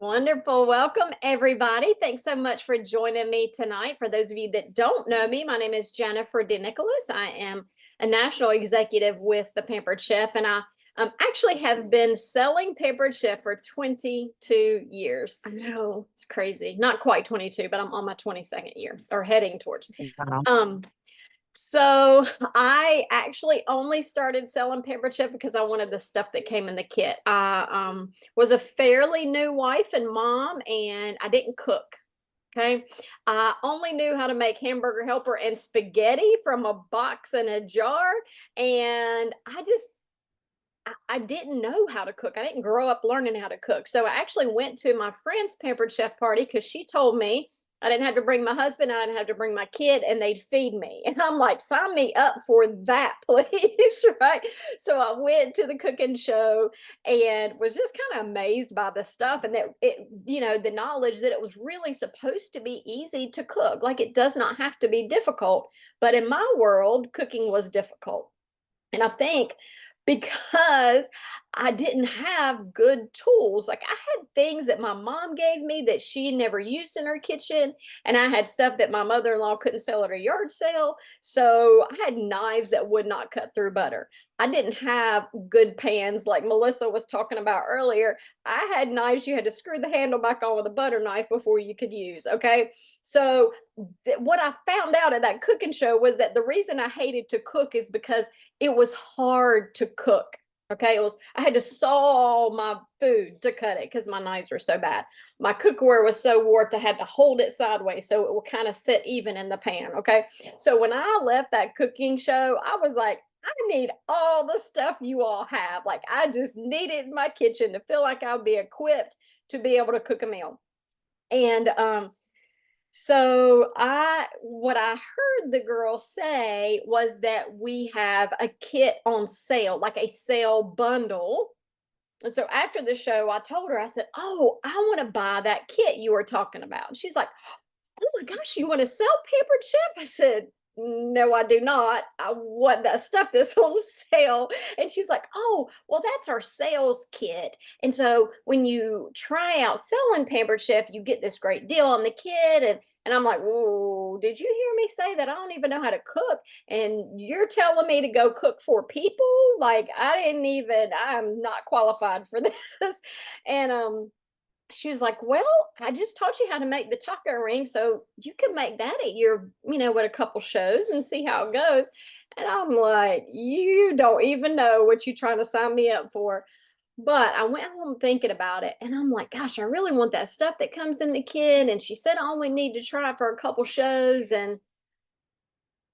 Wonderful. Welcome, everybody. Thanks so much for joining me tonight. For those of you that don't know me, my name is Jennifer DeNicholas. I am a national executive with the Pampered Chef, and I actually have been selling Pampered Chef for 22 years. I know it's crazy. Not quite 22, but I'm on my 22nd year or heading towards. Wow. Um, so I actually only started selling paper chip because I wanted the stuff that came in the kit. I was a fairly new wife and mom, and I didn't cook. Okay. I only knew how to make hamburger helper and spaghetti from a box and a jar. And I didn't know how to cook. I didn't grow up learning how to cook. So I actually went to my friend's pampered chef party because she told me I didn't have to bring my husband, I didn't have to bring my kid, and they'd feed me. And I'm like, sign me up for that, please. Right. So I went to the cooking show and was just kind of amazed by the stuff and that the knowledge that it was really supposed to be easy to cook. Like it does not have to be difficult. But in my world, cooking was difficult. And I think because I didn't have good tools. Like I had things that my mom gave me that she never used in her kitchen, and I had stuff that my mother-in-law couldn't sell at a yard sale. So I had knives that would not cut through butter. I didn't have good pans like Melissa was talking about earlier. I had knives you had to screw the handle back on with a butter knife before you could use. Okay. So what I found out at that cooking show was that the reason I hated to cook is because it was hard to cook. Okay, I had to saw my food to cut it because my knives were so bad. My cookware was so warped, I had to hold it sideways so it would kind of sit even in the pan. Okay, so when I left that cooking show, I was like, I need all the stuff you all have. Like I just need it in my kitchen to feel like I'll be equipped to be able to cook a meal. And so what I heard the girl say was that we have a kit on sale, like a sale bundle. And so after the show, I told her, I said, "Oh, I want to buy that kit you were talking about." And she's like, "Oh my gosh, you want to sell paper chip?" I said, "No, I do not. I want that stuff that's on sale." And she's like, "Oh, well, that's our sales kit. And so when you try out selling Pampered Chef, you get this great deal on the kit." And I'm like, "Whoa, did you hear me say that I don't even know how to cook? And you're telling me to go cook for people? Like, I'm not qualified for this." And she was like, "Well, I just taught you how to make the taco ring, so you can make that at with a couple shows and see how it goes." And I'm like, "You don't even know what you're trying to sign me up for." But I went home thinking about it, and I'm like, "Gosh, I really want that stuff that comes in the kit." And she said I only need to try it for a couple shows, and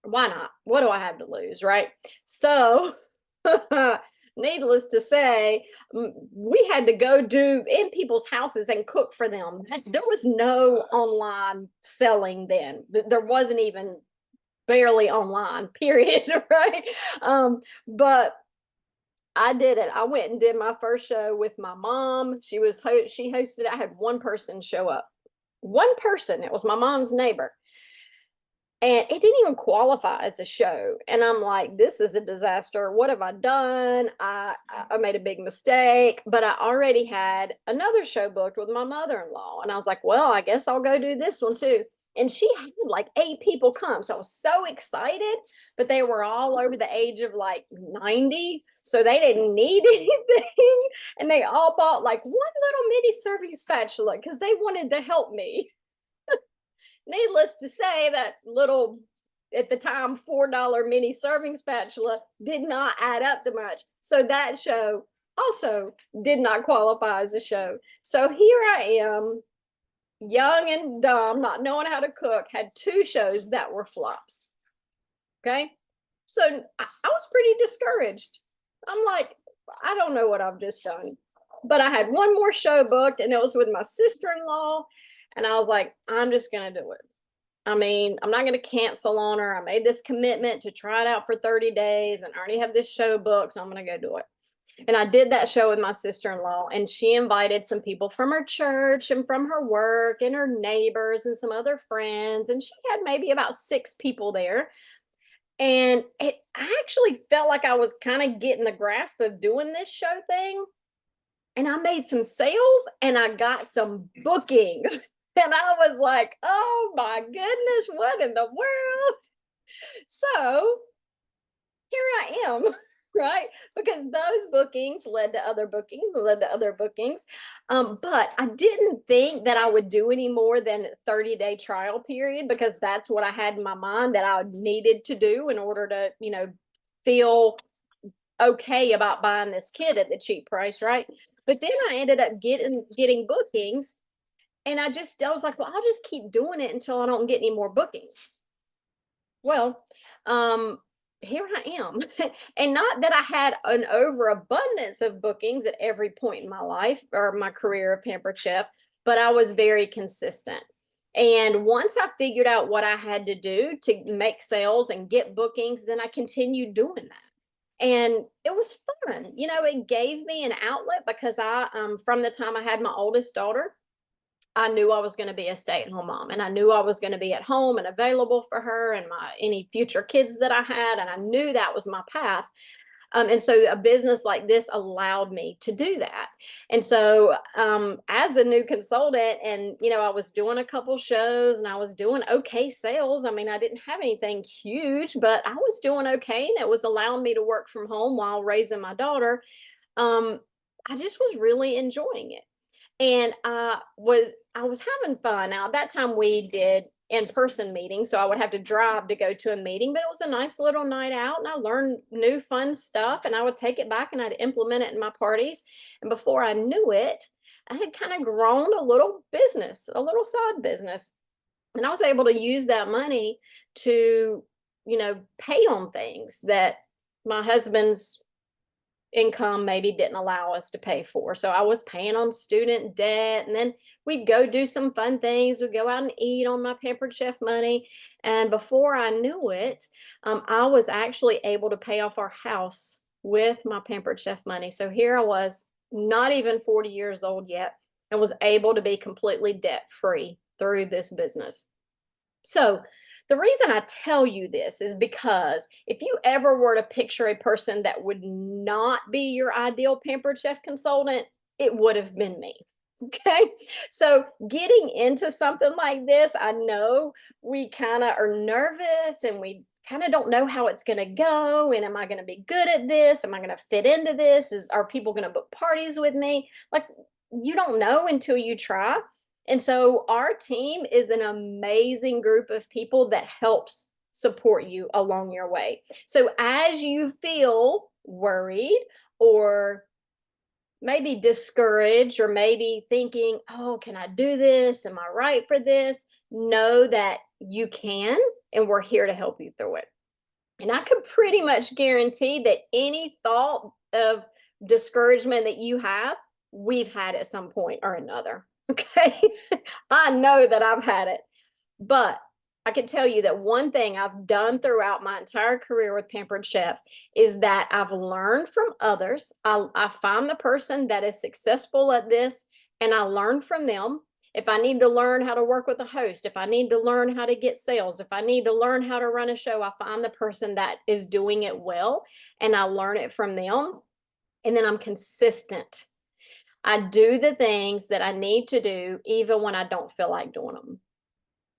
why not? What do I have to lose, right? So, needless to say, we had to go do in people's houses and cook for them. There was no online selling then. There wasn't even barely online, period, right? But I did it. I went and did my first show with my mom. She hosted. I had one person show up. One person. It was my mom's neighbor, and it didn't even qualify as a show. And I'm like, this is a disaster. What have I done? I made a big mistake, but I already had another show booked with my mother-in-law. And I was like, well, I guess I'll go do this one too. And she had like 8 people come. So I was so excited, but they were all over the age of like 90. So they didn't need anything. And they all bought like one little mini serving spatula because they wanted to help me. Needless to say, that little, at the time, $4 mini serving spatula did not add up to much. So that show also did not qualify as a show. So here I am, young and dumb, not knowing how to cook, had 2 shows that were flops. Okay. So I was pretty discouraged. I'm like, I don't know what I've just done. But I had one more show booked, and it was with my sister in law. And I was like, I'm just going to do it. I mean, I'm not going to cancel on her. I made this commitment to try it out for 30 days, and I already have this show booked, so I'm going to go do it. And I did that show with my sister-in-law, and she invited some people from her church and from her work and her neighbors and some other friends. And she had maybe about 6 people there. And I actually felt like I was kind of getting the grasp of doing this show thing. and I made some sales and I got some bookings. And I was like, oh my goodness, what in the world? So here I am, right? Because those bookings led to other bookings and led to other bookings. But I didn't think that I would do any more than 30-day trial period, because that's what I had in my mind that I needed to do in order to, feel okay about buying this kit at the cheap price, right? But then I ended up getting bookings, and I was like, well, I'll just keep doing it until I don't get any more bookings. Well, um, here I am. And not that I had an overabundance of bookings at every point in my life or my career of Pampered Chef, but I was very consistent. And once I figured out what I had to do to make sales and get bookings, then I continued doing that. And it was fun. It gave me an outlet because from the time I had my oldest daughter, I knew I was going to be a stay-at-home mom, and I knew I was going to be at home and available for her and my any future kids that I had, and I knew that was my path. And so a business like this allowed me to do that. And so, as a new consultant, and I was doing a couple shows and I was doing okay sales. I mean, I didn't have anything huge, but I was doing okay, and it was allowing me to work from home while raising my daughter. Um, I just was really enjoying it, and I was having fun. Now, at that time, we did in-person meetings, so I would have to drive to go to a meeting, but it was a nice little night out, and I learned new fun stuff, and I would take it back and I'd implement it in my parties. And before I knew it, I had kind of grown a little business, a little side business, and I was able to use that money to, pay on things that my husband's income maybe didn't allow us to pay for. So I was paying on student debt, and then we'd go do some fun things. We'd go out and eat on my Pampered Chef money. And before I knew it, I was actually able to pay off our house with my Pampered Chef money. So here I was, not even 40 years old yet, and was able to be completely debt free through this business. So the reason I tell you this is because if you ever were to picture a person that would not be your ideal Pampered Chef consultant, it would have been me. Okay. So getting into something like this, I know we kind of are nervous and we kind of don't know how it's going to go. And am I going to be good at this? Am I going to fit into this? Are people going to book parties with me? Like, you don't know until you try. And so our team is an amazing group of people that helps support you along your way. So as you feel worried or maybe discouraged or maybe thinking, oh, can I do this? Am I right for this? Know that you can, and we're here to help you through it. And I can pretty much guarantee that any thought of discouragement that you have, we've had at some point or another. Okay. I know that I've had it, but I can tell you that one thing I've done throughout my entire career with Pampered Chef is that I've learned from others. I find the person that is successful at this and I learn from them. If I need to learn how to work with a host, if I need to learn how to get sales, if I need to learn how to run a show, I find the person that is doing it well and I learn it from them. And then I'm consistent. I do the things that I need to do even when I don't feel like doing them.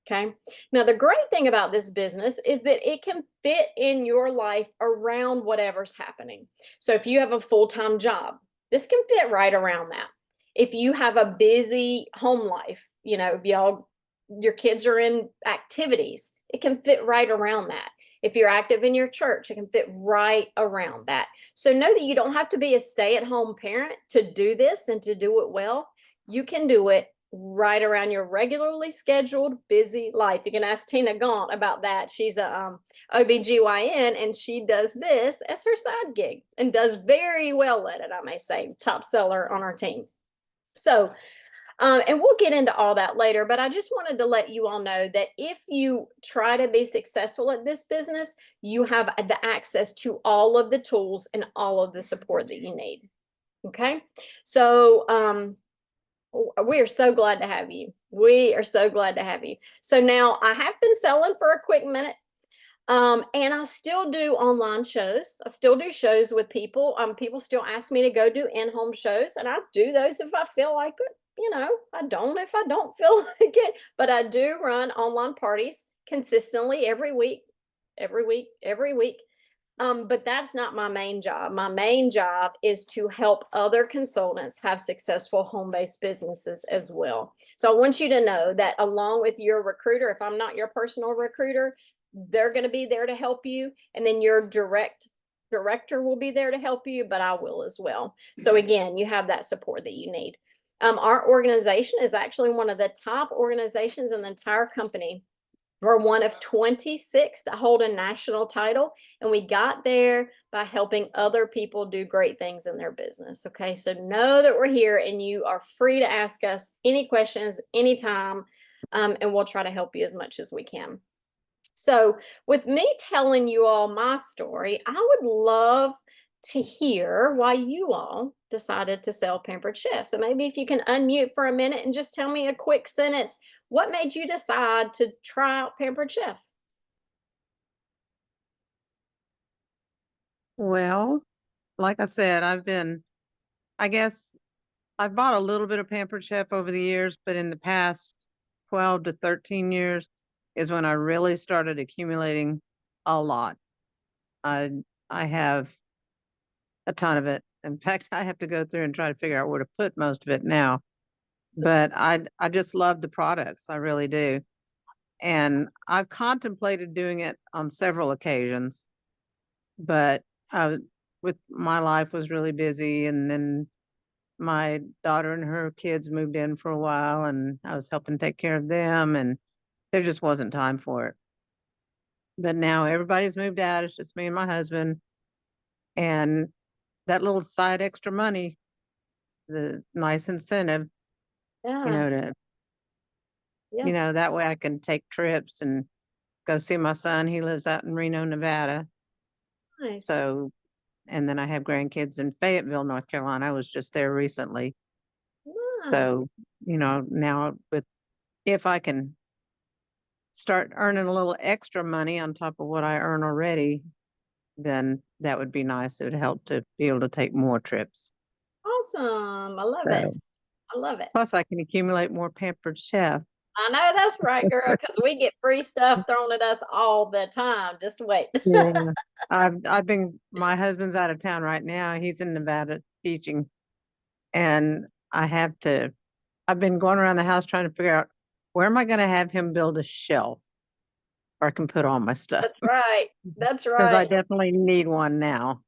Okay. Now, the great thing about this business is that it can fit in your life around whatever's happening. So, if you have a full time job, this can fit right around that. If you have a busy home life, your kids are in activities, it can fit right around that. If you're active in your church, it can fit right around that. So, know that you don't have to be a stay at home parent to do this and to do it well. You can do it right around your regularly scheduled busy life. You can ask Tina Gaunt about that. She's a OBGYN, and she does this as her side gig and does very well at it, I may say. Top seller on our team. So, and we'll get into all that later, but I just wanted to let you all know that if you try to be successful at this business, you have the access to all of the tools and all of the support that you need. Okay. So, we are so glad to have you. We are so glad to have you. So now I have been selling for a quick minute. And I still do online shows. I still do shows with people. People still ask me to go do in-home shows, and I do those if I feel like it. I don't if I don't feel like it. But I do run online parties consistently every week, every week, every week. But that's not my main job. My main job is to help other consultants have successful home-based businesses as well. So I want you to know that along with your recruiter, if I'm not your personal recruiter, they're going to be there to help you, and then your director will be there to help you, but I will as well. So again, you have that support that you need. Our organization is actually one of the top organizations in the entire company. We're one of 26 that hold a national title, and we got there by helping other people do great things in their business. Okay, so know that we're here, and you are free to ask us any questions anytime, and we'll try to help you as much as we can. So, with me telling you all my story, I would love to hear why you all decided to sell Pampered Chef. So, maybe if you can unmute for a minute and just tell me a quick sentence, what made you decide to try out Pampered Chef? Well, like I said, I guess I've bought a little bit of Pampered Chef over the years, but in the past 12 to 13 years is when I really started accumulating a lot. I I have a ton of it. In fact, I have to go through and try to figure out where to put most of it now. But I just love the products. I really do. And I've contemplated doing it on several occasions, but I, with my life was really busy, and then my daughter and her kids moved in for a while, and I was helping take care of them, and there just wasn't time for it. But now everybody's moved out. It's just me and my husband, and that little side extra money, the nice incentive, you Yeah, know, to, yeah, that way I can take trips and go see my son. He lives out in Reno, Nevada. nice. So, and then I have grandkids in Fayetteville, North Carolina. I was just there recently. Nice. So, now if I can start earning a little extra money on top of what I earn already, then that would be nice. It would help to be able to take more trips. Awesome. I love it. So, I love it. plus I can accumulate more Pampered Chef. I know that's right, girl, because we get free stuff thrown at us all the time. Just wait. Yeah. My husband's out of town right now. He's in Nevada teaching, and I've been going around the house trying to figure out where am I going to have him build a shelf where I can put all my stuff, That's right. That's because I right. definitely need one now.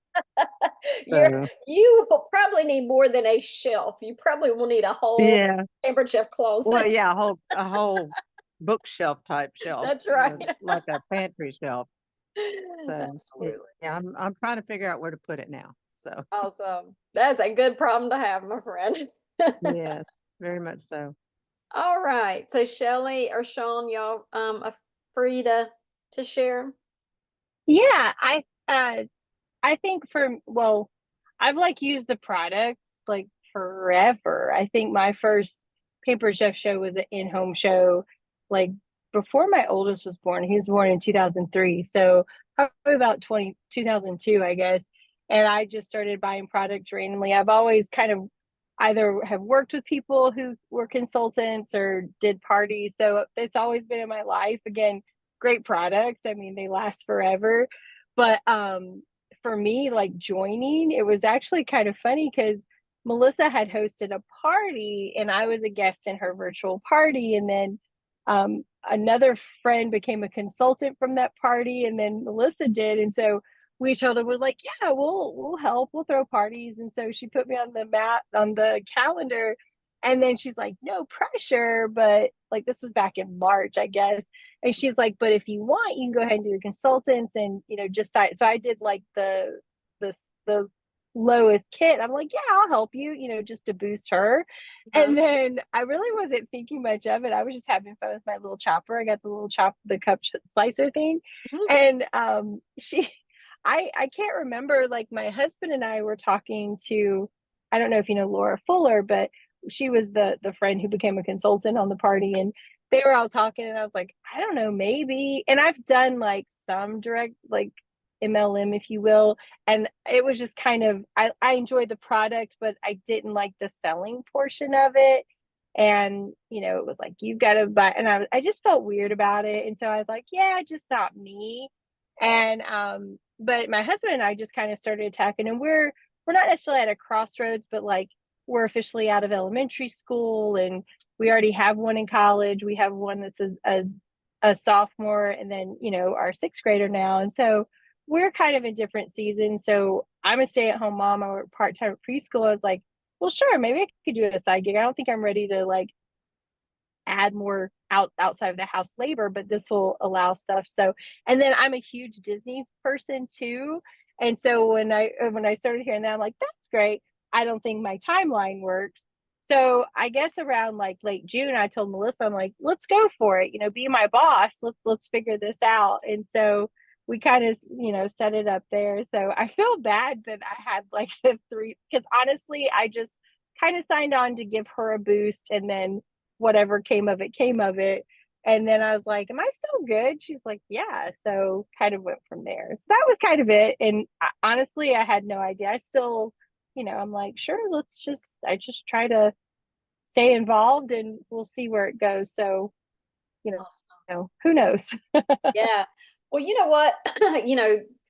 You're So, you will probably need more than a shelf. You probably will need a whole yeah. Pampered Chef Well, closet. yeah, a whole bookshelf type shelf, That's right. like a pantry shelf. So, Absolutely. yeah, I'm trying to figure out where to put it now. So, Awesome. That's a good problem to have, my friend. yes, very much so. All right. So Shelly or Sean, y'all are free to share. Yeah, I think I've like used the products like forever. I think my first Paper Chef show was an in-home show like before my oldest was born. He was born in 2003. So probably about 2002, I guess. And I just started buying products randomly. I've always kind of either have worked with people who were consultants or did parties. So it's always been in my life. Again, great products. I mean, they last forever. But for me, like joining, it was actually kind of funny because Melissa had hosted a party and I was a guest in her virtual party. And then another friend became a consultant from that party, and then Melissa did. And so we told her, we're like, yeah, we'll help, we'll throw parties. And so she put me on the mat on the calendar. And then she's like, no pressure, but like this was back in March, I guess. And she's like, but if you want, you can go ahead and do the consultants and just so I did like the lowest kit. I'm like, yeah, I'll help you, just to boost her. Uh-huh. And then I really wasn't thinking much of it. I was just having fun with my little chopper. I got the little the cup slicer thing. Mhm. And I can't remember, like my husband and I were talking to, I don't know if you know Laura Fuller, but she was the friend who became a consultant on the party. And they were all talking, and I was like, I don't know, maybe. And I've done like some direct, like MLM, if you will. And it was just kind of, I enjoyed the product, but I didn't like the selling portion of it. And, it was like, you've got to buy, and I just felt weird about it. And so I was like, yeah, just not me. And, but my husband and I just kind of started attacking, and we're not necessarily at a crossroads, but like we're officially out of elementary school, and we already have one in college. We have one that's a sophomore, and then, our sixth grader now. And so we're kind of in different seasons. So I'm a stay-at-home mom. I work part-time at preschool. I was like, well, sure, maybe I could do a side gig. I don't think I'm ready to like add more outside of the house labor, but this will allow stuff. So, and then I'm a huge Disney person too. And so when I started hearing that, I'm like, that's great. I don't think my timeline works. So I guess around like late June, I told Melissa, I'm like, let's go for it. Be my boss. Let's figure this out. And so we kind of, set it up there. So I feel bad that I had like the three, because honestly, I just kind of signed on to give her a boost, and then whatever came of it came of it. And then I was like, am I still good? She's like, yeah. So kind of went from there. So that was kind of it. And honestly, I had no idea. I still, I'm like, sure, I just try to stay involved, and we'll see where it goes. So, Awesome. who knows? Yeah. Well, you know what?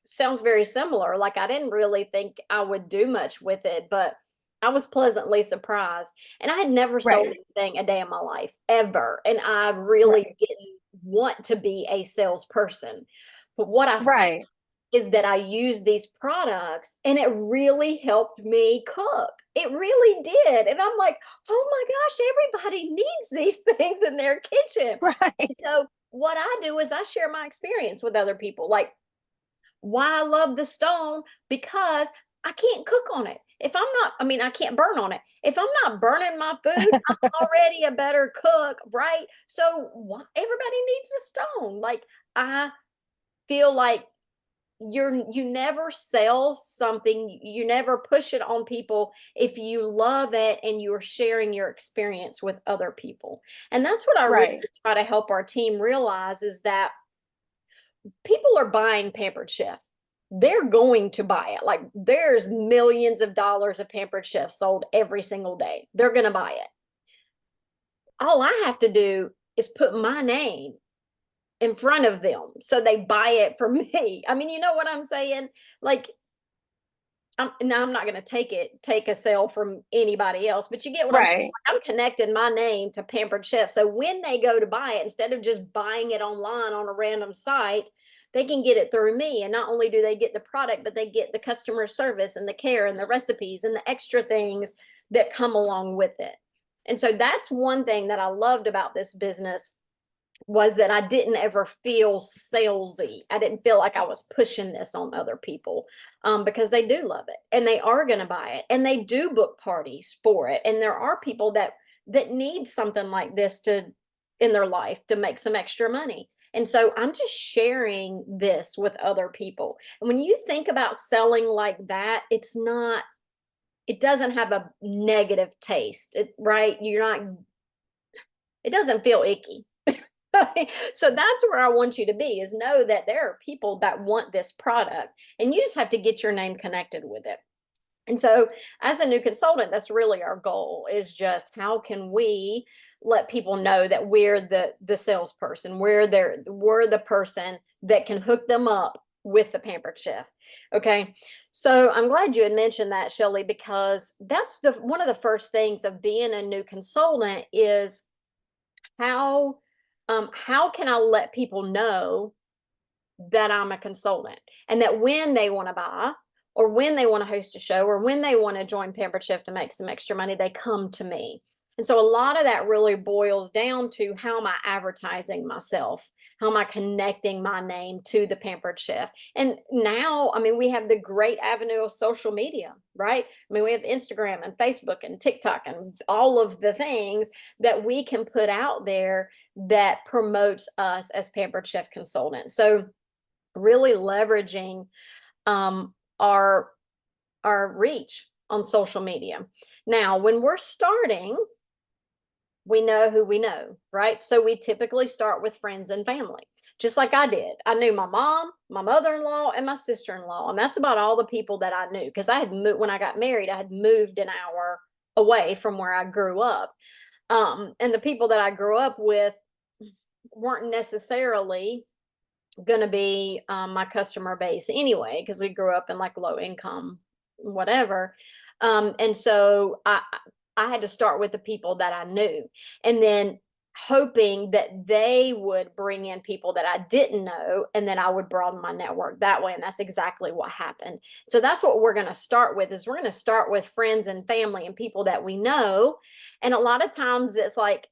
Sounds very similar. Like I didn't really think I would do much with it, but I was pleasantly surprised. And I had never sold Right. anything a day in my life, ever. And I really Right. didn't want to be a salesperson. But what I found Right. is that I used these products and it really helped me cook. It really did. And I'm like, oh my gosh, everybody needs these things in their kitchen. And Right. so what I do is I share my experience with other people. Like why I love the stone, because I can't cook on it. If I'm not, I mean, I can't burn on it. If I'm not burning my food, I'm already a better cook, right? So everybody needs a stone. Like I feel like you never sell something, you never push it on people if you love it and you're sharing your experience with other people. And that's what I really Right. try to help our team realize, is that people are buying Pampered Chef. They're going to buy it. Like there's millions of dollars of Pampered Chef sold every single day. They're going to buy it. All I have to do is put my name in front of them so they buy it from me. I mean, you know what I'm saying? Like now I'm not going to take a sale from anybody else, but you get what I'm saying. Right. Like, I'm connecting my name to Pampered Chef. So when they go to buy it, instead of just buying it online on a random site, they can get it through me. And not only do they get the product, but they get the customer service and the care and the recipes and the extra things that come along with it. And so that's one thing that I loved about this business, was that I didn't ever feel salesy. I didn't feel like I was pushing this on other people, because they do love it and they are going to buy it and they do book parties for it. And there are people that need something like this in their life to make some extra money. And so I'm just sharing this with other people. And when you think about selling like that, it doesn't have a negative taste, right? It doesn't feel icky. So that's where I want you to be, is know that there are people that want this product and you just have to get your name connected with it. And so as a new consultant, that's really our goal, is just how can we let people know that we're the salesperson, we're the person that can hook them up with the Pampered Chef. Okay. So I'm glad you had mentioned that, Shelley, because that's one of the first things of being a new consultant is how how can I let people know that I'm a consultant, and that when they want to buy, or when they want to host a show, or when they want to join Pampered Chef to make some extra money, they come to me. And so a lot of that really boils down to, how am I advertising myself? How am I connecting my name to the Pampered Chef? And now, I mean, we have the great avenue of social media, right? I mean, we have Instagram and Facebook and TikTok and all of the things that we can put out there that promotes us as Pampered Chef consultants. So really leveraging um, our reach on social media. Now, when we're starting, we know who we know, right? So we typically start with friends and family, just like I did. I knew my mom, my mother-in-law, and my sister-in-law, and that's about all the people that I knew, because I had moved when I got married. I had moved an hour away from where I grew up, and the people that I grew up with weren't necessarily going to be my customer base anyway, because we grew up in like low income, whatever. And so I had to start with the people that I knew, and then hoping that they would bring in people that I didn't know, and then I would broaden my network that way. And that's exactly what happened. So that's what we're going to start with, is we're going to start with friends and family and people that we know. And a lot of times it's like,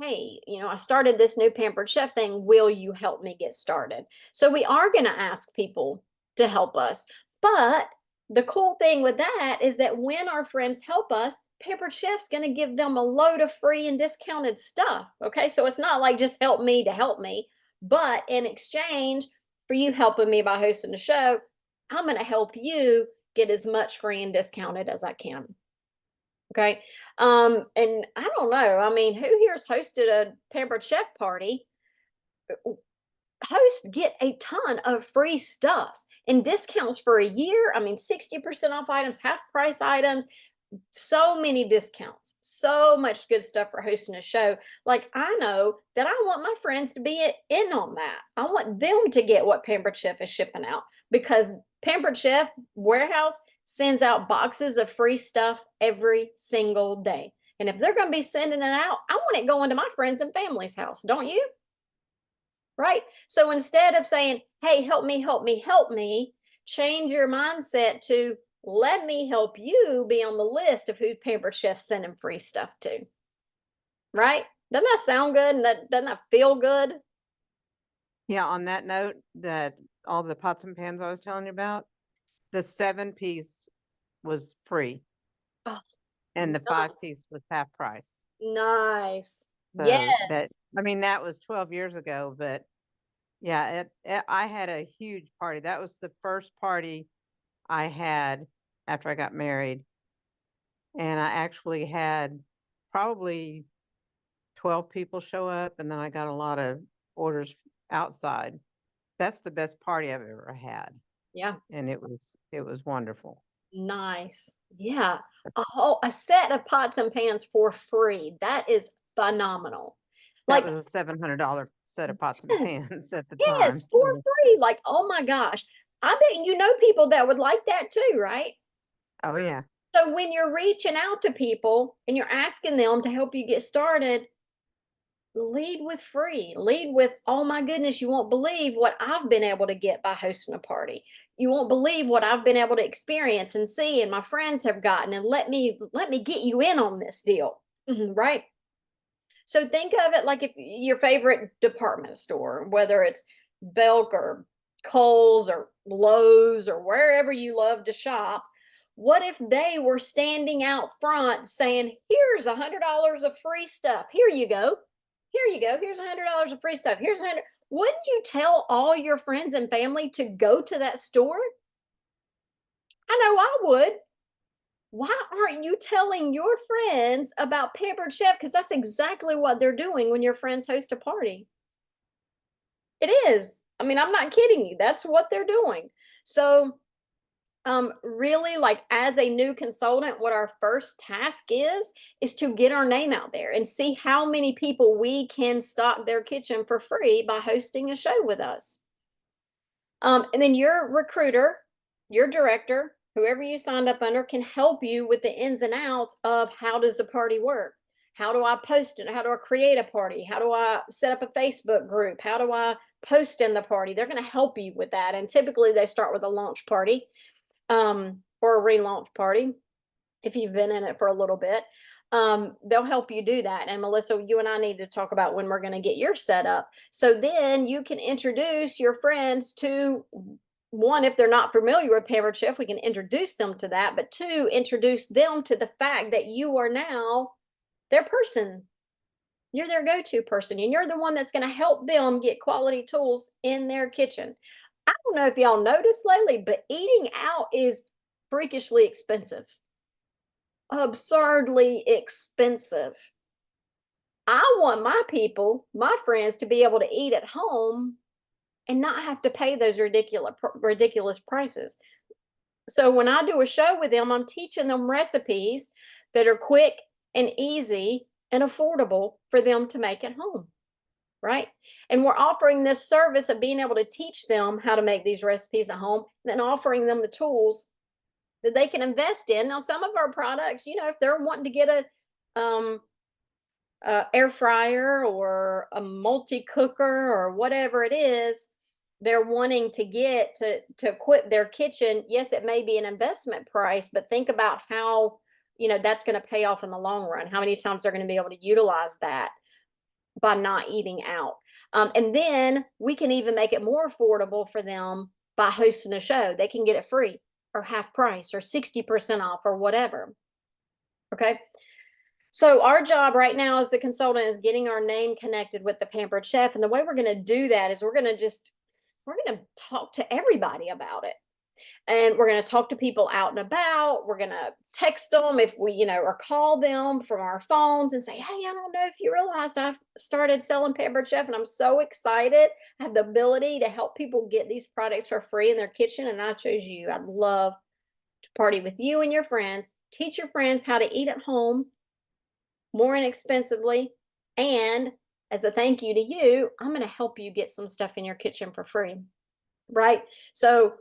hey, I started this new Pampered Chef thing. Will you help me get started? So we are going to ask people to help us. But the cool thing with that is that when our friends help us, Pampered Chef's going to give them a load of free and discounted stuff. Okay. So it's not like just help me to help me, but in exchange for you helping me by hosting the show, I'm going to help you get as much free and discounted as I can. Okay. And I don't know. I mean, who here's hosted a Pampered Chef party? Hosts get a ton of free stuff and discounts for a year. I mean, 60% off items, half price items, so many discounts, so much good stuff for hosting a show. Like, I know that I want my friends to be in on that. I want them to get what Pampered Chef is shipping out, because Pampered Chef Warehouse sends out boxes of free stuff every single day. And if they're going to be sending it out, I want it going to my friends and family's house, don't you? Right? So instead of saying, hey, help me, help me, help me, change your mindset to, let me help you be on the list of who Pampered Chef sending free stuff to. Right? Doesn't that sound good? And doesn't that feel good? Yeah, on that note, that all the pots and pans I was telling you about, the 7-piece was free Oh, and the nice. 5-piece was half price. Nice. So that, Yes. I mean, that was 12 years ago, but yeah, I had a huge party. That was the first party I had after I got married. And I actually had probably 12 people show up, and then I got a lot of orders outside. That's the best party I've ever had. Yeah. And it was wonderful. Nice. Yeah. A set of pots and pans for free. That is phenomenal. That Like, was a $700 set of pots and yes. pans at the Yes, time. for So, free. Like, oh my gosh. I bet you know people that would like that too, right? oh yeah. So when you're reaching out to people and you're asking them to help you get started, lead with free. Lead with, oh my goodness, you won't believe what I've been able to get by hosting a party. You won't believe what I've been able to experience and see, and my friends have gotten, and let me get you in on this deal. Right? So think of it like if your favorite department store, whether it's Belk or Kohl's or Lowe's or wherever you love to shop, what if they were standing out front saying, here's $100 of free stuff. Here you go. Here you go. Here's $100 of free stuff. Here's 100. Wouldn't you tell all your friends and family to go to that store? I know I would. Why aren't you telling your friends about Pampered Chef? Because that's exactly what they're doing when your friends host a party. It is. I mean, I'm not kidding you. That's what they're doing. So, really, like, as a new consultant, what our first task is to get our name out there and see how many people we can stock their kitchen for free by hosting a show with us. And then your recruiter, your director, whoever you signed up under, can help you with the ins and outs of, how does a party work? How do I post it? How do I create a party? How do I set up a Facebook group? How do I post in the party? They're going to help you with that. And typically they start with a launch party, or a relaunch party if you've been in it for a little bit. They'll help you do that. And Melissa, you and I need to talk about when we're going to get yours set up. So then you can introduce your friends to, one, if they're not familiar with Pampered Chef, we can introduce them to that. But two, introduce them to the fact that you are now their person. You're their go-to person, and you're the one that's going to help them get quality tools in their kitchen. I don't know if y'all noticed lately, but eating out is freakishly expensive. Absurdly expensive. I want my people, my friends, to be able to eat at home and not have to pay those ridiculous prices. So when I do a show with them, I'm teaching them recipes that are quick and easy and affordable for them to make at home, right? And we're offering this service of being able to teach them how to make these recipes at home, and then offering them the tools that they can invest in. Now, some of our products, if they're wanting to get a air fryer or a multi cooker or whatever it is, they're wanting to get to equip their kitchen. Yes, it may be an investment price, but think about how that's going to pay off in the long run. How many times they're going to be able to utilize that by not eating out. And then we can even make it more affordable for them by hosting a show. They can get it free or half price or 60% off or whatever. Okay. So our job right now as the consultant is getting our name connected with the Pampered Chef. And the way we're going to do that is we're going to talk to everybody about it. And we're going to talk to people out and about. We're going to text them if we, or call them from our phones and say, hey, I don't know if you realized I've started selling Pampered Chef and I'm so excited. I have the ability to help people get these products for free in their kitchen. And I chose you. I'd love to party with you and your friends, teach your friends how to eat at home more inexpensively. And as a thank you to you, I'm going to help you get some stuff in your kitchen for free. Right. So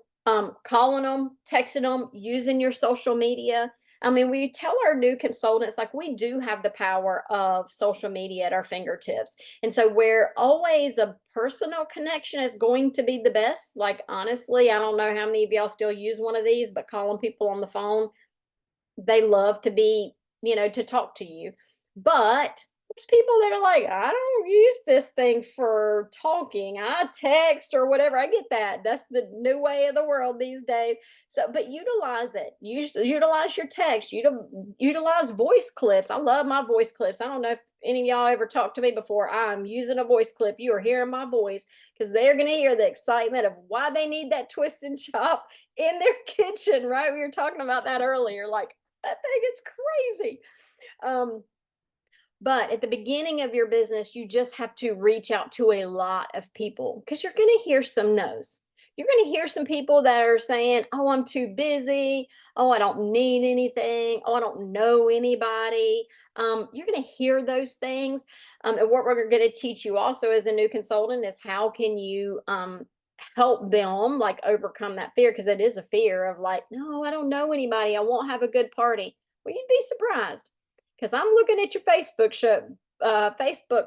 calling them, texting them, using your social media. I mean, we tell our new consultants, like, we do have the power of social media at our fingertips. And so where always a personal connection is going to be the best. Like, honestly, I don't know how many of y'all still use one of these, but calling people on the phone, they love to be, to talk to you. But there's people that are like, I don't use this thing for talking. I text or whatever. I get that. That's the new way of the world these days. So, but utilize it. Utilize your text. Utilize voice clips. I love my voice clips. I don't know if any of y'all ever talked to me before. I'm using a voice clip. You are hearing my voice because they're going to hear the excitement of why they need that twist and chop in their kitchen, right? We were talking about that earlier. Like, that thing is crazy. But at the beginning of your business, you just have to reach out to a lot of people because you're going to hear some no's. You're going to hear some people that are saying, oh, I'm too busy. Oh, I don't need anything. Oh, I don't know anybody. You're going to hear those things. And what we're going to teach you also as a new consultant is how can you help them like overcome that fear, because it is a fear of like, no, I don't know anybody. I won't have a good party. Well, you'd be surprised. Because I'm looking at your Facebook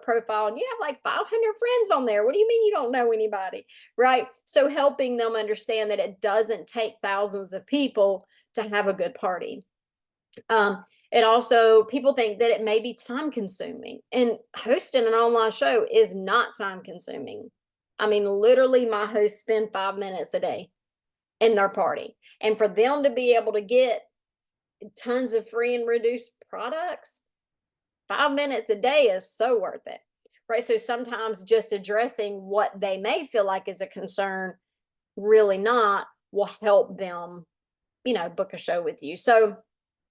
profile, and you have like 500 friends on there. What do you mean you don't know anybody, right? So helping them understand that it doesn't take thousands of people to have a good party. It also, people think that it may be time consuming, and hosting an online show is not time consuming. I mean, literally, my hosts spend 5 minutes a day in their party, and for them to be able to get tons of free and reduced products, 5 minutes a day is so worth it, right? So sometimes just addressing what they may feel like is a concern, really not, will help them, book a show with you. So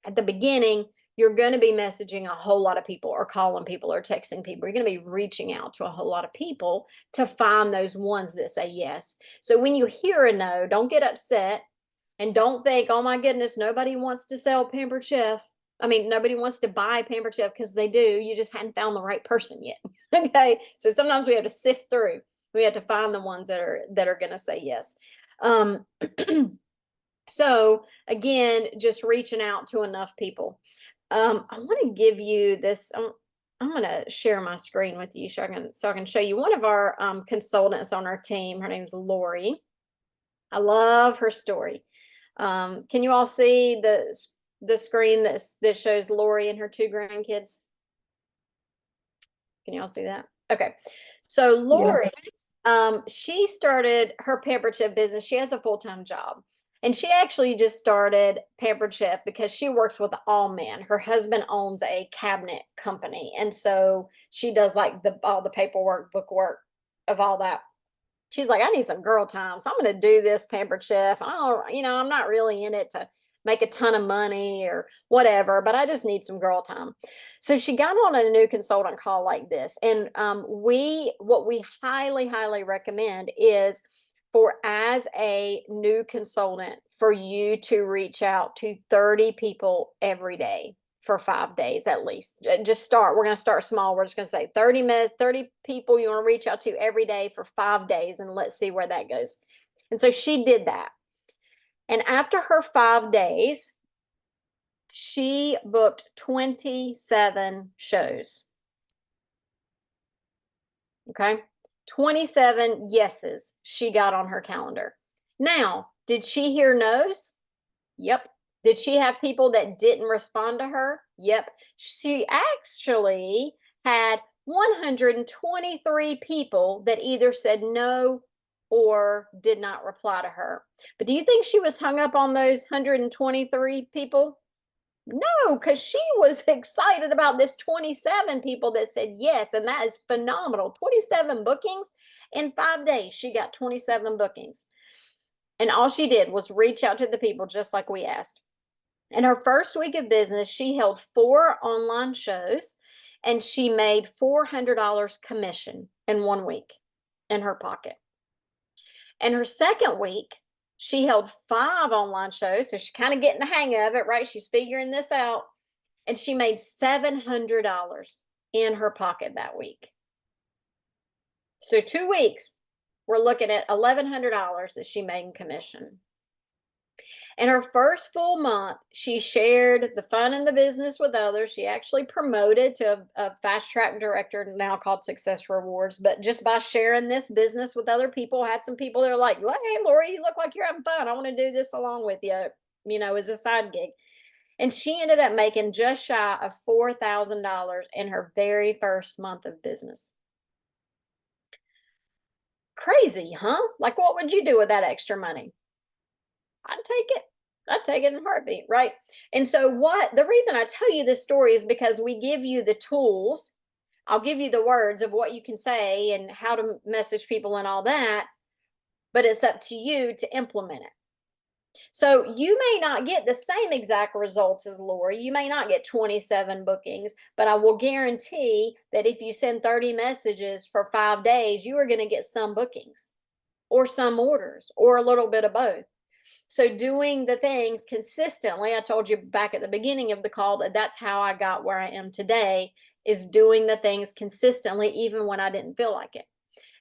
at the beginning, you're going to be messaging a whole lot of people or calling people or texting people. You're going to be reaching out to a whole lot of people to find those ones that say yes. So when you hear a no, don't get upset. And don't think, oh my goodness, nobody wants to sell Pampered Chef. I mean, nobody wants to buy Pampered Chef, because they do. You just hadn't found the right person yet. Okay. So sometimes we have to sift through. We have to find the ones that are going to say yes. So again, just reaching out to enough people. I want to give you this. I'm going to share my screen with you so I can show you one of our consultants on our team. Her name is Lori. I love her story. Can you all see the screen that shows Lori and her 2 grandkids? Can you all see that? Okay. So Lori, yes. She started her Pampered Chef business. She has a full-time job. And she actually just started Pampered Chef because she works with all men. Her husband owns a cabinet company. And so she does like all the paperwork, bookwork of all that. She's like, I need some girl time. So I'm going to do this Pampered Chef. I'm not really in it to make a ton of money or whatever, but I just need some girl time. So she got on a new consultant call like this. And what we highly, highly recommend is for as a new consultant for you to reach out to 30 people every day for 5 days at least. Just start. We're going to start small. We're just going to say 30 minutes, 30 people you want to reach out to every day for 5 days, and let's see where that goes. And so she did that. And after her 5 days, she booked 27 shows. Okay. 27 yeses she got on her calendar. Now, did she hear no's? Yep. Did she have people that didn't respond to her? Yep. She actually had 123 people that either said no or did not reply to her. But do you think she was hung up on those 123 people? No, because she was excited about this 27 people that said yes, and that is phenomenal. 27 bookings in 5 days. She got 27 bookings. And all she did was reach out to the people just like we asked. In her first week of business, she held 4 online shows and she made $400 commission in 1 week in her pocket. In her second week, she held 5 online shows. So she's kind of getting the hang of it, right? She's figuring this out. And she made $700 in her pocket that week. So 2 weeks, we're looking at $1,100 that she made in commission. In her first full month, she shared the fun in the business with others. She actually promoted to a fast track director now called Success Rewards. But just by sharing this business with other people, had some people that are like, well, hey, Lori, you look like you're having fun. I want to do this along with you, as a side gig. And she ended up making just shy of $4,000 in her very first month of business. Crazy, huh? Like, what would you do with that extra money? I'd take it. I'd take it in a heartbeat, right? And so the reason I tell you this story is because we give you the tools. I'll give you the words of what you can say and how to message people and all that, but it's up to you to implement it. So you may not get the same exact results as Lori. You may not get 27 bookings, but I will guarantee that if you send 30 messages for 5 days, you are going to get some bookings or some orders or a little bit of both. So doing the things consistently, I told you back at the beginning of the call that that's how I got where I am today, is doing the things consistently, even when I didn't feel like it.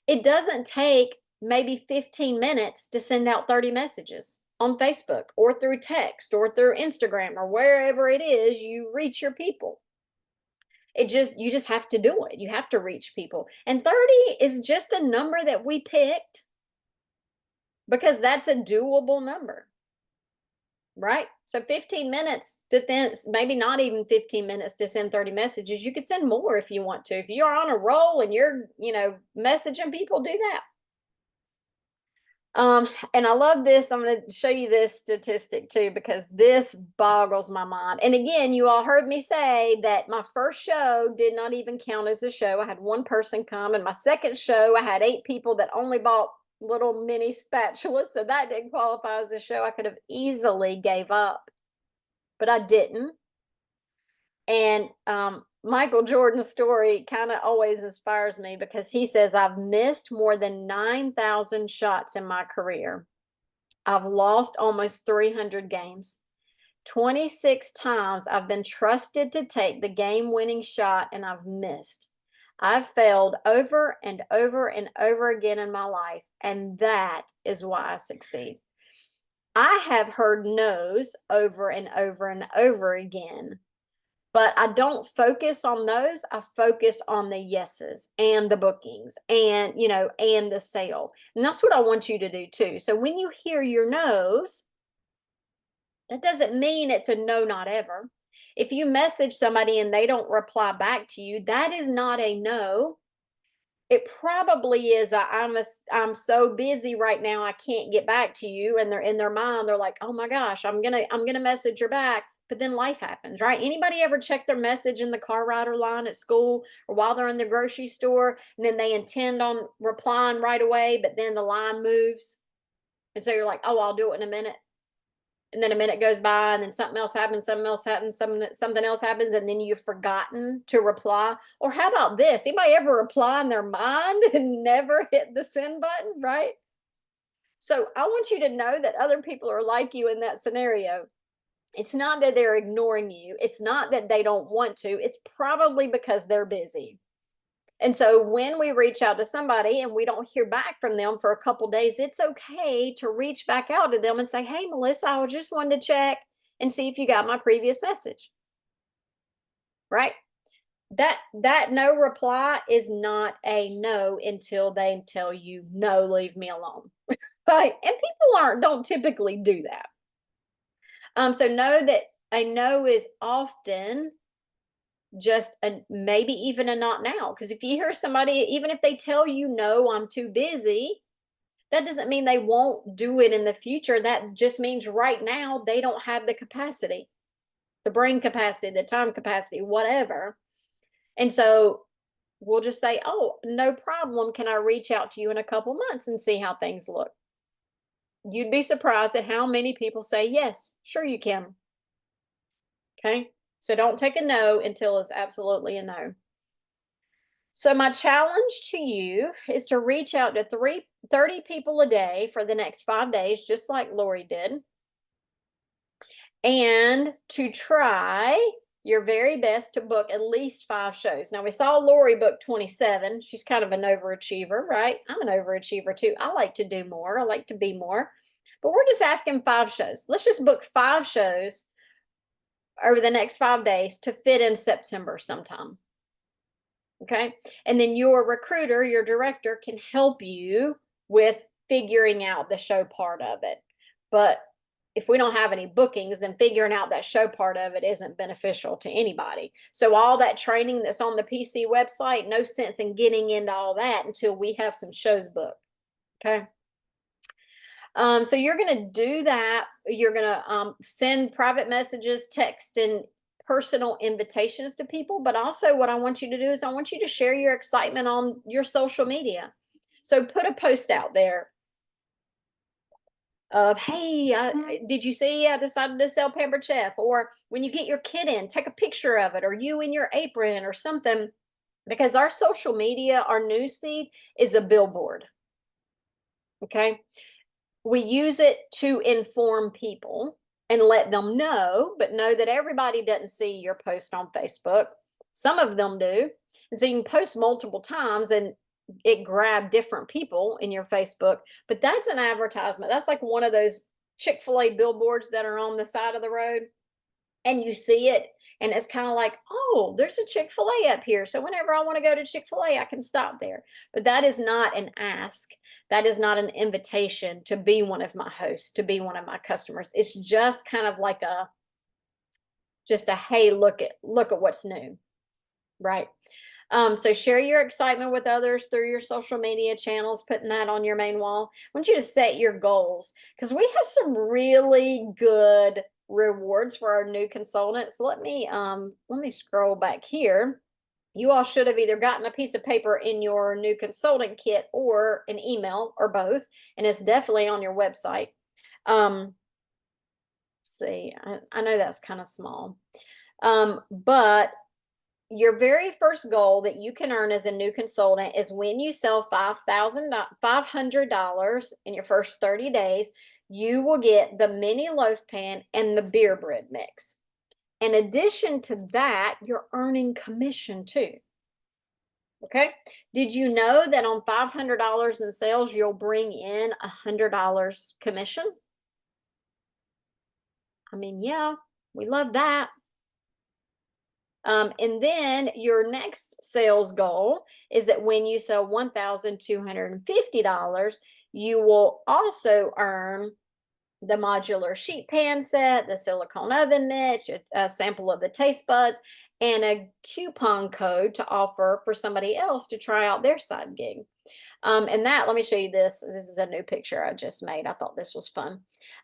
It doesn't take maybe 15 minutes to send out 30 messages on Facebook or through text or through Instagram or wherever it is you reach your people. You just have to do it. You have to reach people. And 30 is just a number that we picked because that's a doable number, right? So 15 minutes to then, maybe not even 15 minutes to send 30 messages. You could send more if you want to. If you're on a roll and you're, messaging people, do that. And I love this. I'm going to show you this statistic too, because this boggles my mind. And again, you all heard me say that my first show did not even count as a show. I had 1 person come, and my second show, I had 8 people that only bought little mini spatulas. So that didn't qualify as a show. I could have easily gave up, but I didn't. And Michael Jordan's story kind of always inspires me because he says, I've missed more than 9,000 shots in my career. I've lost almost 300 games. 26 times I've been trusted to take the game-winning shot and I've missed. I've failed over and over and over again in my life, and that is why I succeed. I have heard no's over and over and over again, but I don't focus on those. I focus on the yeses and the bookings and, and the sale. And that's what I want you to do too. So when you hear your no's, that doesn't mean it's a no, not ever. If you message somebody and they don't reply back to you, that is not a no. It probably is I'm so busy right now I can't get back to you, and they're in their mind they're like, oh my gosh, I'm gonna message her back, but then life happens, right? Anybody ever check their message in the car rider line at school or while they're in the grocery store, and then they intend on replying right away, but then the line moves, and so you're like, oh, I'll do it in a minute. And then a minute goes by and then something else happens, something else happens, something else happens, and then you've forgotten to reply. Or how about this? Anybody ever reply in their mind and never hit the send button, right? So I want you to know that other people are like you in that scenario. It's not that they're ignoring you. It's not that they don't want to. It's probably because they're busy. And so when we reach out to somebody and we don't hear back from them for a couple days, it's okay to reach back out to them and say, "Hey, Melissa, I just wanted to check and see if you got my previous message." Right? That no reply is not a no until they tell you, "No, leave me alone." Right? And people don't typically do that. So know that a no is often just a maybe even a not now. Because if you hear somebody, even if they tell you no, I'm too busy, that doesn't mean they won't do it in the future. That just means right now they don't have the capacity, the brain capacity, the time capacity, whatever. And so we'll just say, "Oh, no problem. Can I reach out to you in a couple months and see how things look?" You'd be surprised at how many people say, "Yes, sure you can." Okay. So don't take a no until it's absolutely a no. So my challenge to you is to reach out to 30 people a day for the next 5 days, just like Lori did, and to try your very best to book at least 5 shows. Now we saw Lori book 27. She's kind of an overachiever, right? I'm an overachiever too. I like to do more. I like to be more. But we're just asking 5 shows. Let's just book 5 shows over the next 5 days to fit in September sometime. Okay. And then your recruiter, your director can help you with figuring out the show part of it. But if we don't have any bookings, then figuring out that show part of it isn't beneficial to anybody. So all that training that's on the PC website, no sense in getting into all that until we have some shows booked. Okay. So you're going to do that. You're going to send private messages, text, and personal invitations to people. But also what I want you to do is I want you to share your excitement on your social media. So put a post out there of, "Hey, did you see I decided to sell Pampered Chef?" Or when you get your kid in, take a picture of it, or you in your apron or something, because our social media, our news feed is a billboard. Okay. We use it to inform people and let them know, but know that everybody doesn't see your post on Facebook. Some of them do. And so you can post multiple times and it grab different people in your Facebook, but that's an advertisement. That's like one of those Chick-fil-A billboards that are on the side of the road and you see it and it's kind of like, "Oh, there's a Chick-fil-A up here, so whenever I want to go to Chick-fil-A I can stop there." But that is not an ask. That is not an invitation to be one of my hosts, to be one of my customers. It's just kind of like just a, "Hey, look at what's new." Right. So share your excitement with others through your social media channels, putting that on your main wall. I want you to set your goals because we have some really good rewards for our new consultants. Let me scroll back here. You all should have either gotten a piece of paper in your new consultant kit or an email or both, and it's definitely on your website. See, I know that's kind of small, but your very first goal that you can earn as a new consultant is when you sell $500 in your first 30 days, you will get the mini loaf pan and the beer bread mix. In addition to that, you're earning commission too. Okay. Did you know that on $500 in sales, you'll bring in $100 commission? I mean, yeah, we love that. And then your next sales goal is that when you sell $1,250, you will also earn the modular sheet pan set, the silicone oven mitts, a sample of the taste buds, and a coupon code to offer for somebody else to try out their side gig. And that, let me show you this. This is a new picture I just made. I thought this was fun.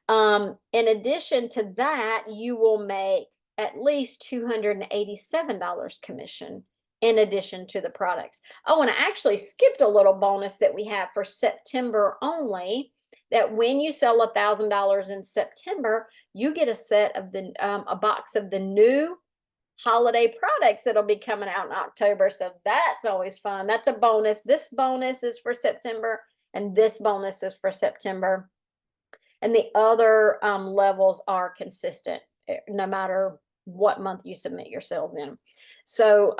In addition to that, you will make at least $287 commission in addition to the products. Oh, and I actually skipped a little bonus that we have for September only that when you sell $1,000 in September, you get a box of the new holiday products that'll be coming out in October. So that's always fun. That's a bonus. This bonus is for September, and this bonus is for September. And the other levels are consistent no matter what month you submit your sales in. So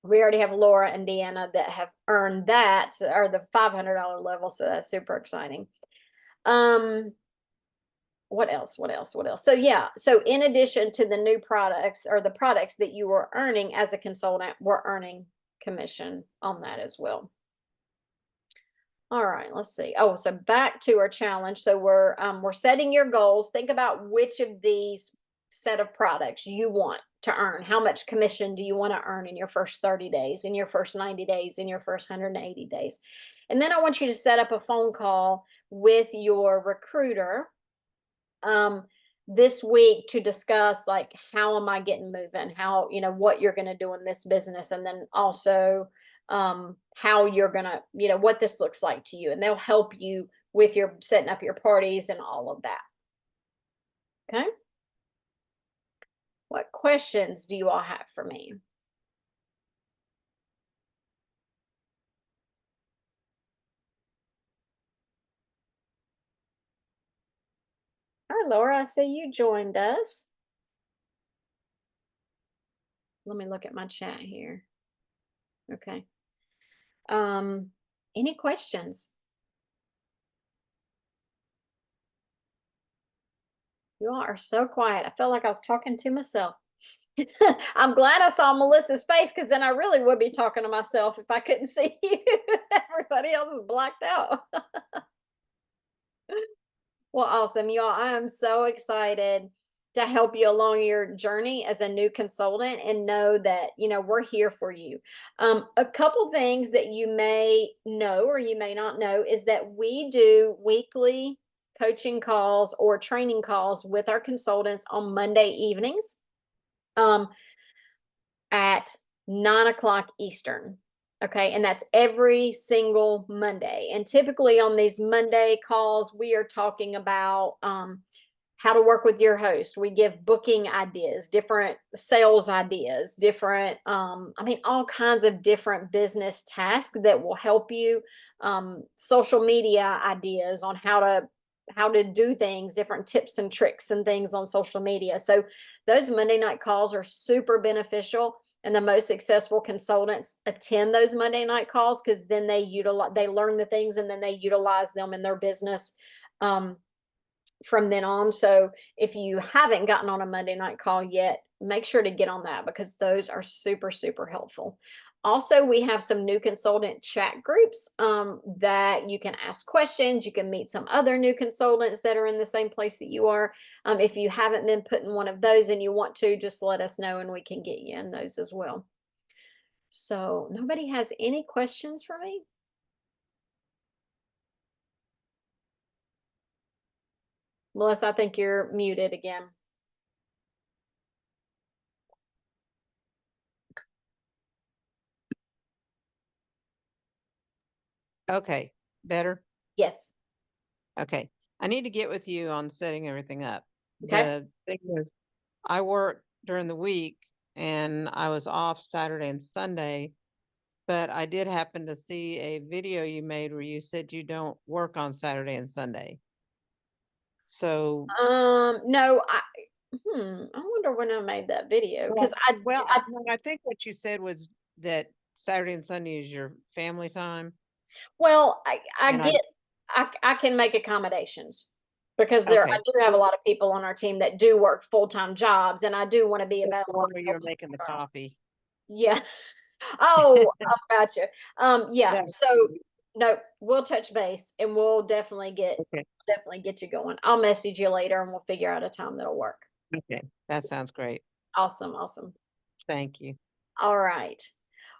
we already have Laura and Deanna that have earned that, or the $500 level. So that's super exciting. What else? So yeah, so in addition to the new products or the products that you were earning as a consultant, we're earning commission on that as well. All right, let's see. Oh, so back to our challenge. So we're setting your goals. Think about which of these set of products you want to earn. How much commission do you want to earn in your first 30 days, in your first 90 days, in your first 180 days? And then I want you to set up a phone call with your recruiter this week to discuss, like, how am I getting moving? How, what you're going to do in this business, and then also how you're gonna, what this looks like to you, and they'll help you with your setting up your parties and all of that. Okay. What questions do you all have for me? Hi, Laura, I see you joined us. Let me look at my chat here. Okay. Any questions? You all are so quiet. I felt like I was talking to myself. I'm glad I saw Melissa's face, because then I really would be talking to myself if I couldn't see you. Everybody else is blacked out. Well, awesome, y'all. I am so excited to help you along your journey as a new consultant, and know that, we're here for you. A couple things that you may know or you may not know is that we do weekly coaching calls or training calls with our consultants on Monday evenings at 9 o'clock Eastern. Okay. And that's every single Monday. And typically on these Monday calls, we are talking about how to work with your host. We give booking ideas, different sales ideas, different, all kinds of different business tasks that will help you, social media ideas on how to do things, different tips and tricks and things on social media. So those Monday night calls are super beneficial. And the most successful consultants attend those Monday night calls, because then they learn the things, and then they utilize them in their business from then on. So if you haven't gotten on a Monday night call yet, make sure to get on that, because those are super, super helpful. Also, we have some new consultant chat groups that you can ask questions. You can meet some other new consultants that are in the same place that you are. If you haven't been put in one of those and you want to, just let us know and we can get you in those as well. So nobody has any questions for me? Melissa, I think you're muted again. Okay, better? Yes. Okay. I need to get with you on setting everything up. Okay. The thing is, I work during the week and I was off Saturday and Sunday, but I did happen to see a video you made where you said you don't work on Saturday and Sunday. So, No, I wonder when I made that video, because I think what you said was that Saturday and Sunday is your family time. well, I And get, I can make accommodations, because I okay, do have a lot of people on our team that do work full-time jobs, and I do want to be that's the available one to where help you're making the people. coffee. Yeah. Oh, gotcha. Yeah. Yeah. So no, we'll touch base, and we'll definitely get you going. I'll message you later, and we'll figure out a time that'll work. Okay, that sounds great. Awesome. Awesome. Thank you. All right.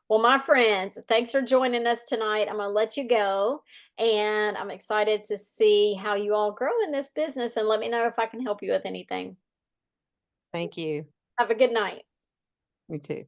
Well, my friends, thanks for joining us tonight. I'm going to let you go, and I'm excited to see how you all grow in this business, and let me know if I can help you with anything. Thank you. Have a good night. Me too.